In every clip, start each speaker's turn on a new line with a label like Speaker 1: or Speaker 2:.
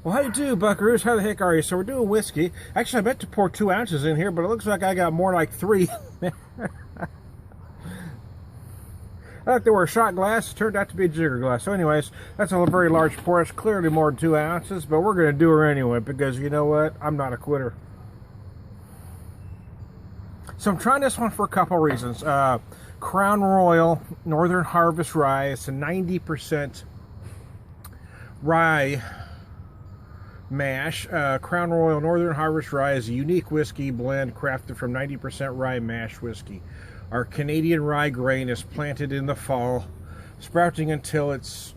Speaker 1: Well, how you do, buckaroos? How the heck are you? So we're doing whiskey. Actually, I meant to pour 2 ounces in here, but it looks like I got more like 3. I thought they were a shot glass. It turned out to be a jigger glass. So anyways, that's a very large pour. It's clearly more than 2 ounces, but we're going to do her anyway because you know what? I'm not a quitter. So I'm trying this one for a couple reasons. Crown Royal Northern Harvest Rye. It's a 90% rye mash. Crown Royal Northern Harvest Rye is a unique whiskey blend crafted from 90% rye mash whiskey. Our Canadian rye grain is planted in the fall, sprouting until it's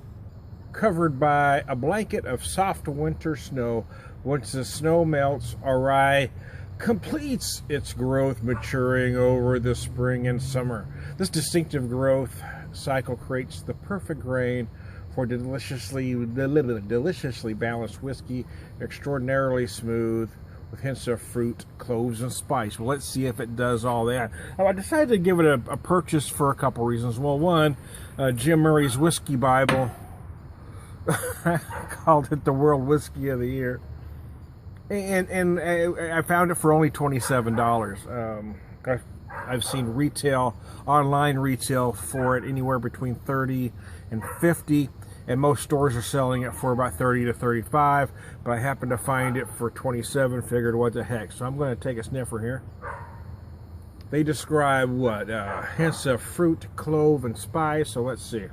Speaker 1: covered by a blanket of soft winter snow. Once the snow melts, our rye completes its growth, maturing over the spring and summer. This distinctive growth cycle creates the perfect grain for deliciously balanced whiskey, extraordinarily smooth, with hints of fruit, cloves, and spice. Well, let's see if it does all that. I decided to give it a purchase for a couple reasons. Well, one, Jim Murray's Whiskey Bible called it the World Whiskey of the Year. And I found it for only $27. I've seen online retail for it anywhere between $30 and $50, and most stores are selling it for about $30 to $35. But I happened to find it for $27. Figured, what the heck? So I'm going to take a sniffer here. They describe what hints of fruit, clove, and spice. So let's see.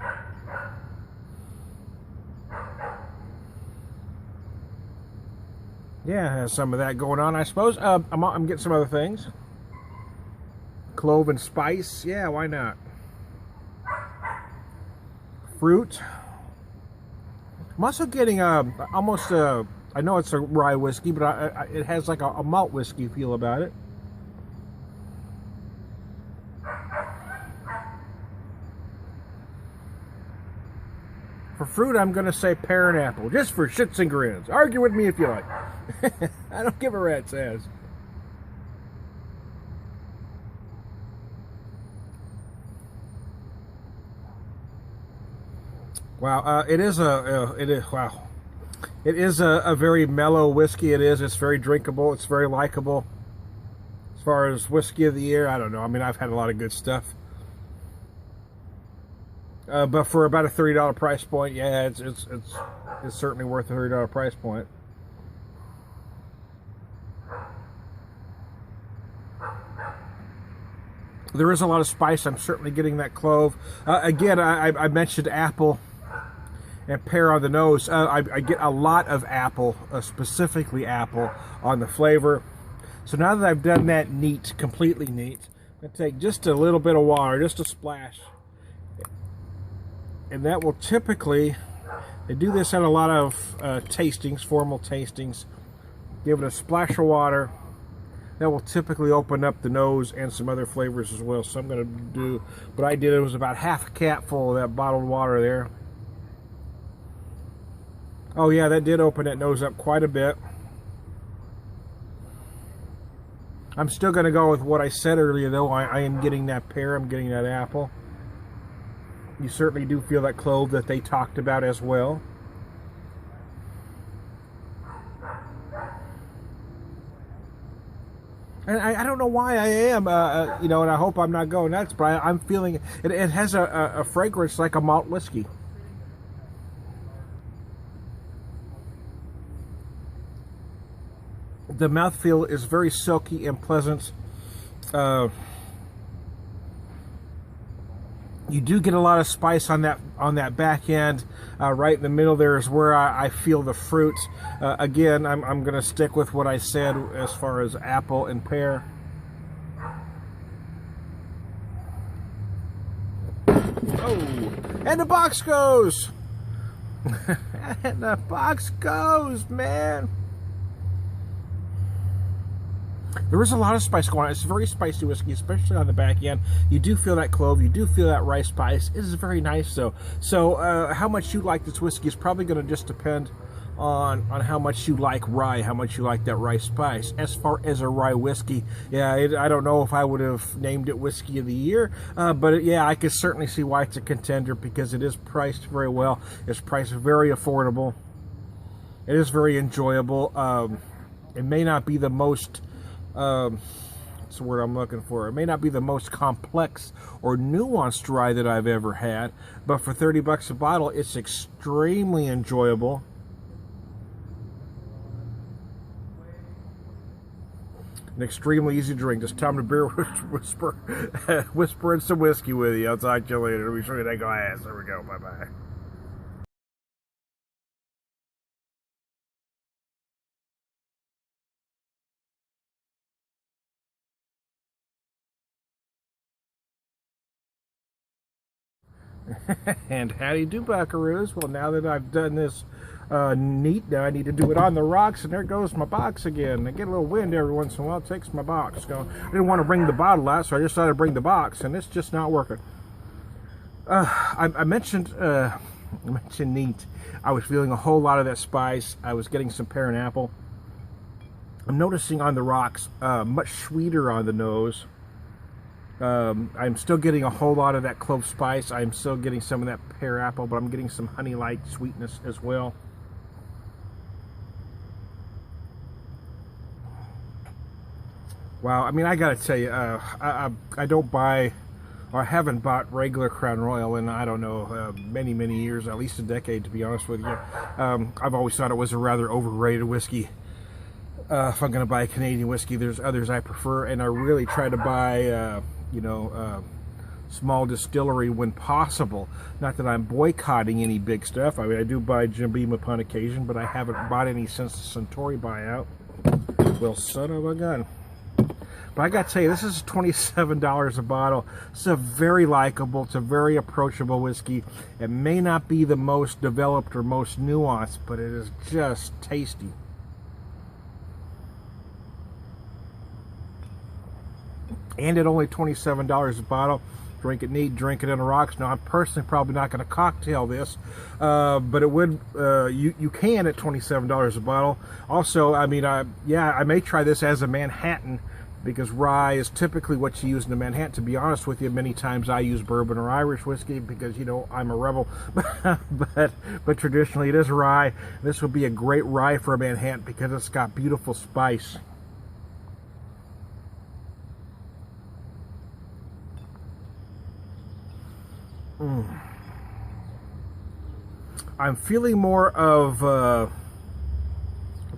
Speaker 1: Yeah, has some of that going on, I suppose. I'm getting some other things. Clove and spice. Yeah, why not? Fruit. I'm also getting almost a, I know it's a rye whiskey, but it has like a malt whiskey feel about it. For fruit, I'm going to say pear and apple, just for shits and grins. Argue with me if you like. I don't give a rat's ass. Wow, it is a very mellow whiskey. It's very drinkable. It's very likable. As far as whiskey of the year, I don't know. I mean, I've had a lot of good stuff. But for about a $30 price point, yeah, it's certainly worth a $30 price point. There is a lot of spice. I'm certainly getting that clove. Again, I mentioned apple and pear on the nose. I get a lot of apple, specifically apple, on the flavor. So now that I've done that neat, completely neat, I'm going to take just a little bit of water, just a splash. And that will typically, they do this at a lot of tastings, formal tastings. Give it a splash of water. That will typically open up the nose and some other flavors as well. So I'm going to do, what I did, it was about half a cap full of that bottled water there. Oh yeah, that did open that nose up quite a bit. I'm still going to go with what I said earlier though. I am getting that pear, I'm getting that apple. You certainly do feel that clove that they talked about as well. And I don't know why I am, you know, and I hope I'm not going nuts, but I'm feeling it. It has a fragrance like a malt whiskey. The mouthfeel is very silky and pleasant. You do get a lot of spice on that back end. Right in the middle there is where I feel the fruit. Again, I'm going to stick with what I said as far as apple and pear. Oh, and the box goes. And the box goes, man. There is a lot of spice going on. It's a very spicy whiskey, especially on the back end. You do feel that clove. You do feel that rice spice. It is very nice, though. So how much you like this whiskey is probably going to just depend on how much you like rye, how much you like that rice spice. As far as a rye whiskey, yeah, I don't know if I would have named it Whiskey of the Year, but yeah, I could certainly see why it's a contender because it is priced very well. It's priced very affordable. It is very enjoyable. It may not be the most, what's the word I'm looking for? It may not be the most complex or nuanced rye that I've ever had, but for 30 bucks a bottle, it's extremely enjoyable. An extremely easy drink. Just time to beer whisper, whispering some whiskey with you. I'll talk to you later. Let me show you that glass. There we go. Bye bye. And how do you do, buckaroos? Well, now that I've done this neat, now I need to do it on the rocks, and there goes my box again. I get a little wind every once in a while. It takes my box. I didn't want to bring the bottle out, so I just thought I'd bring the box, and it's just not working. I mentioned neat. I was feeling a whole lot of that spice. I was getting some pear and apple. I'm noticing on the rocks, much sweeter on the nose. I'm still getting a whole lot of that clove spice. I'm still getting some of that pear apple, but I'm getting some honey-like sweetness as well. Wow, I mean, I gotta tell you, I don't buy, or I haven't bought regular Crown Royal in, I don't know, many years, at least a decade, to be honest with you. I've always thought it was a rather overrated whiskey. If I'm gonna buy a Canadian whiskey, there's others I prefer, and I really try to buy small distillery when possible. Not that I'm boycotting any big stuff. I mean, I do buy Jim Beam upon occasion, but I haven't bought any since the Suntory buyout. Well, son of a gun. But I gotta tell you, this is $27 a bottle. It's a very likable, it's a very approachable whiskey. It may not be the most developed or most nuanced, but it is just tasty. And at only $27 a bottle. Drink it neat, drink it in the rocks. Now, I'm personally probably not going to cocktail this, but it would. You can at $27 a bottle. Also, I mean, yeah, I may try this as a Manhattan, because rye is typically what you use in a Manhattan. To be honest with you, many times I use bourbon or Irish whiskey because, you know, I'm a rebel. but traditionally it is rye. This would be a great rye for a Manhattan because it's got beautiful spice. I'm feeling more of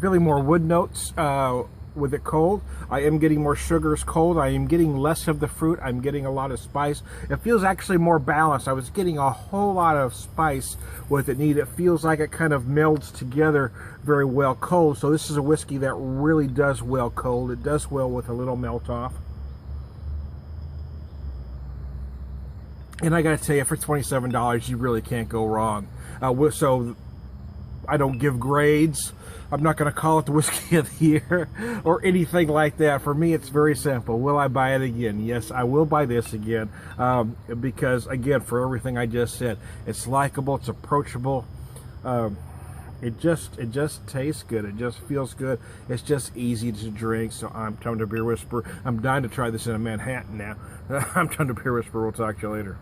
Speaker 1: wood notes with it cold. I am getting more sugars cold. I am getting less of the fruit. I'm getting a lot of spice. It feels actually more balanced. I was getting a whole lot of spice with it neat. It feels like it kind of melds together very well cold. So this is a whiskey that really does well cold. It does well with a little melt off. And I gotta tell you, for $27, you really can't go wrong. So I don't give grades. I'm not gonna call it the whiskey of the year or anything like that. For me, it's very simple. Will I buy it again? Yes, I will buy this again, because again, for everything I just said, it's likable, it's approachable. It just tastes good. It just feels good. It's just easy to drink. So I'm Tom the Beer Whisperer. I'm dying to try this in a Manhattan now. I'm Tom the Beer Whisperer. We'll talk to you later.